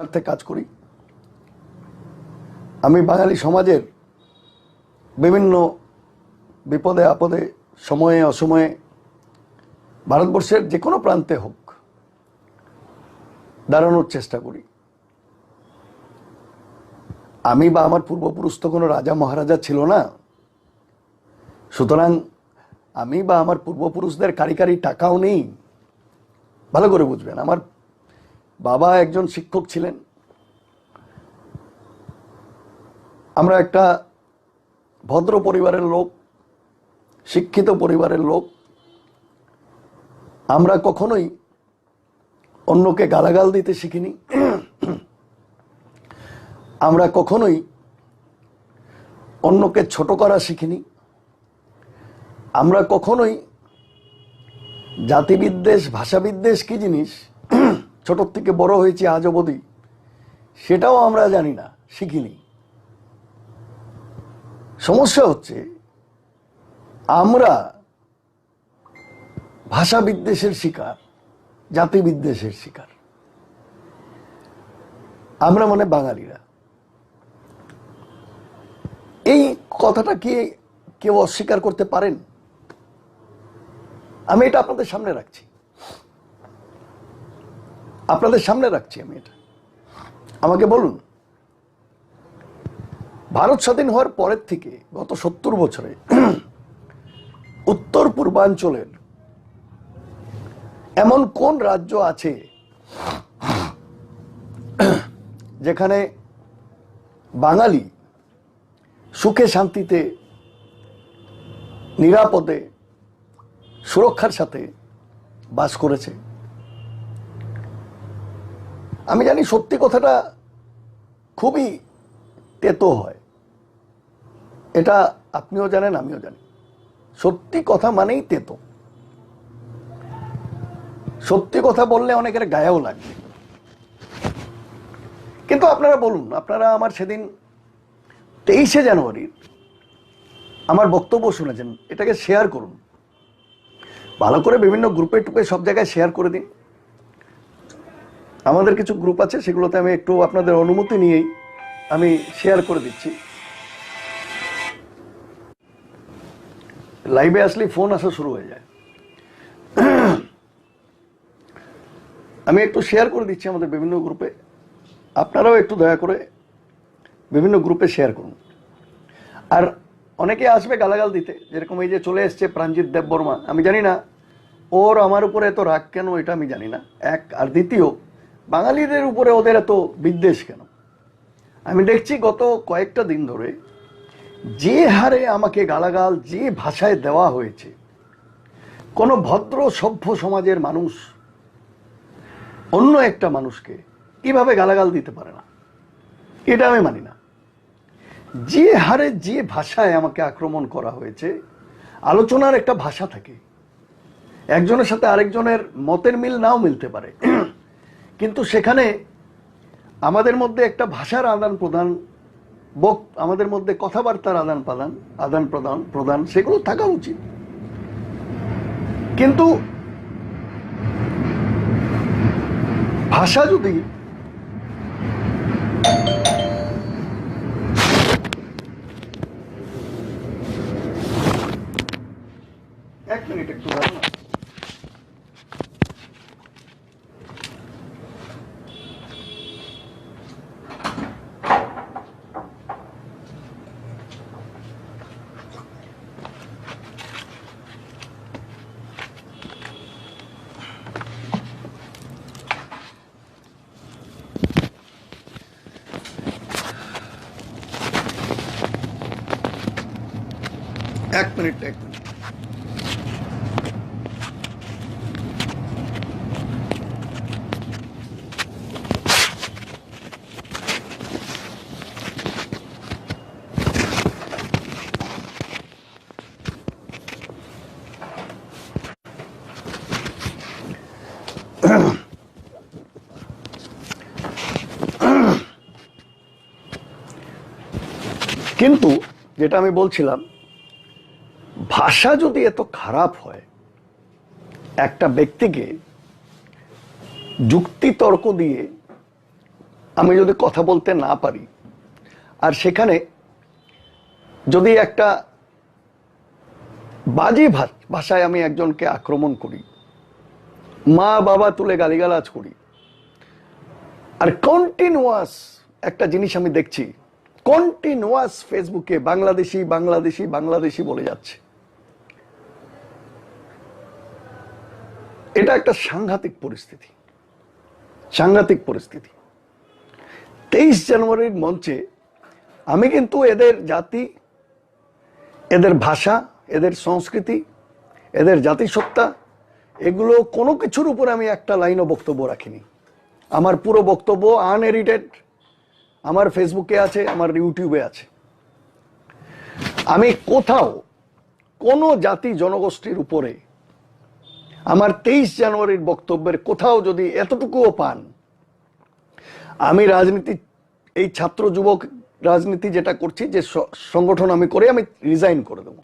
স্বার্থে কাজ করি। আমি বাঙালি সমাজের বিভিন্ন বিপদে আপদে, সময়ে অসময়ে, ভারতবর্ষের যে কোনো প্রান্তে হোক, দাঁড়ানোর চেষ্টা করি। আমি বা আমার পূর্বপুরুষ তো কোনো রাজা মহারাজা ছিল না, সুতরাং আমি বা আমার পূর্বপুরুষদের কারি টাকাও নেই। ভালো করে বুঝবেন, আমার বাবা একজন শিক্ষক ছিলেন। আমরা একটা ভদ্র পরিবারের লোক, শিক্ষিত পরিবারের লোক। আমরা কখনোই অন্যকে গালাগাল দিতে শিখিনি। আমরা কখনোই অন্যকে ছোট করা শিখিনি। আমরা কখনোই জাতিবিদ্বেষ, ভাষাবিদ্বেষ কি জিনিস, ছোট থেকে বড় হয়েছি আজ অবধি, সেটাও আমরা জানি না, শিখিনি। সমস্যা হচ্ছে আমরা ভাষা বিদ্বেষের শিকার, জাতি বিদ্বেষের শিকার। আমরা মানে বাঙালিরা। এই কথাটা কি কেউ অস্বীকার করতে পারেন? আমি এটা আপনাদের সামনে রাখছি, আমি এটা। আমাকে বলুন, ভারত স্বাধীন হওয়ার পরের থেকে গত 70 বছরে উত্তর পূর্বাঞ্চলের এমন কোন রাজ্য আছে যেখানে বাঙালি সুখে শান্তিতে, নিরাপদে, সুরক্ষার সাথে বাস করেছে? আমি জানি সত্যি কথাটা খুবই তেতো হয়, এটা আপনিও জানেন, আমিও জানি। সত্যি কথা মানেই তেতো। সত্যি কথা বললে অনেকের গায়েও লাগবে। কিন্তু আপনারা বলুন, আপনারা আমার সেদিন 23শে জানুয়ারির আমার বক্তব্য শুনেছেন, এটাকে শেয়ার করুন ভালো করে, বিভিন্ন গ্রুপে টুপে সব জায়গায় শেয়ার করে দিন। আমাদের কিছু গ্রুপ আছে, সেগুলোতে আমি একটু আপনাদের অনুমতি নিয়েই আমি শেয়ার করে দিচ্ছি। লাইভে আসলে ফোন আসা শুরু হয়ে যায়। আমি একটু শেয়ার করে দিচ্ছি আমাদের বিভিন্ন গ্রুপে, আপনারাও একটু দয়া করে বিভিন্ন গ্রুপে শেয়ার করুন। আর অনেকে আসবে গালাগাল দিতে, যেরকম এই যে চলে এসছে প্রাণজিৎ দেববর্মা। আমি জানি না ওর আমার উপরে এত রাগ কেন, এটা আমি জানি না, এক। আর দ্বিতীয়, বাঙালিদের উপরে ওদের এত বিদ্বেষ কেন? আমি দেখছি গত কয়েকটা দিন ধরে যে হারে আমাকে গালাগাল, যে ভাষায় দেওয়া হয়েছে, কোনো ভদ্র সভ্য সমাজের মানুষ অন্য একটা মানুষকে কিভাবে গালাগাল দিতে পারে না, এটা আমি মানি না। যে হারে যে ভাষায় আমাকে আক্রমণ করা হয়েছে, আলোচনার একটা ভাষা থাকে, একজনের সাথে আরেকজনের মতের মিল নাও মিলতে পারে, কিন্তু সেখানে আমাদের মধ্যে একটা ভাষার আদান প্রদান, আমাদের মধ্যে কথাবার্তার আদান প্রদান সেগুলো থাকা উচিত। কিন্তু ভাষা যদি এক মিনিট একটু দাঁড়ান না। এক মিনিট। কিন্তু যেটা আমি বলছিলাম, ভাষা যদি এত খারাপ হয়, একটা ব্যক্তিকে যুক্তি তর্ক দিয়ে আমি যদি কথা বলতে না পারি, আর সেখানে যদি একটা বাজে ভাষায় আমি একজনকে আক্রমণ করি, মা বাবা তুলে গালিগালাজ করি, আর কন্টিনিউয়াস একটা জিনিস আমি দেখছি, কন্টিনিউয়াস ফেসবুকে বাংলাদেশি বাংলাদেশি বাংলাদেশি বলে যাচ্ছে, এটা একটা সাংঘাতিক পরিস্থিতি, সাংঘাতিক পরিস্থিতি। 23 জানুয়ারির মঞ্চে আমি কিন্তু এদের জাতি, এদের ভাষা, এদের সংস্কৃতি, এদের জাতিসত্তা, এগুলো কোনো কিছুর উপর আমি একটা লাইনও বক্তব্য রাখিনি। আমার পুরো বক্তব্য আনএডিটেড, আমার ফেসবুকে আছে, আমার ইউটিউবে আছে। আমি কোথাও কোনো জাতি জনগোষ্ঠীর উপরে আমার 23 জানুয়ারির বক্তব্যের কোথাও যদি এতটুকুও পান, আমি রাজনীতি, এই ছাত্র যুবক রাজনীতি যেটা করছি, যে সংগঠন আমি করে, আমি রিজাইন করে দেবো।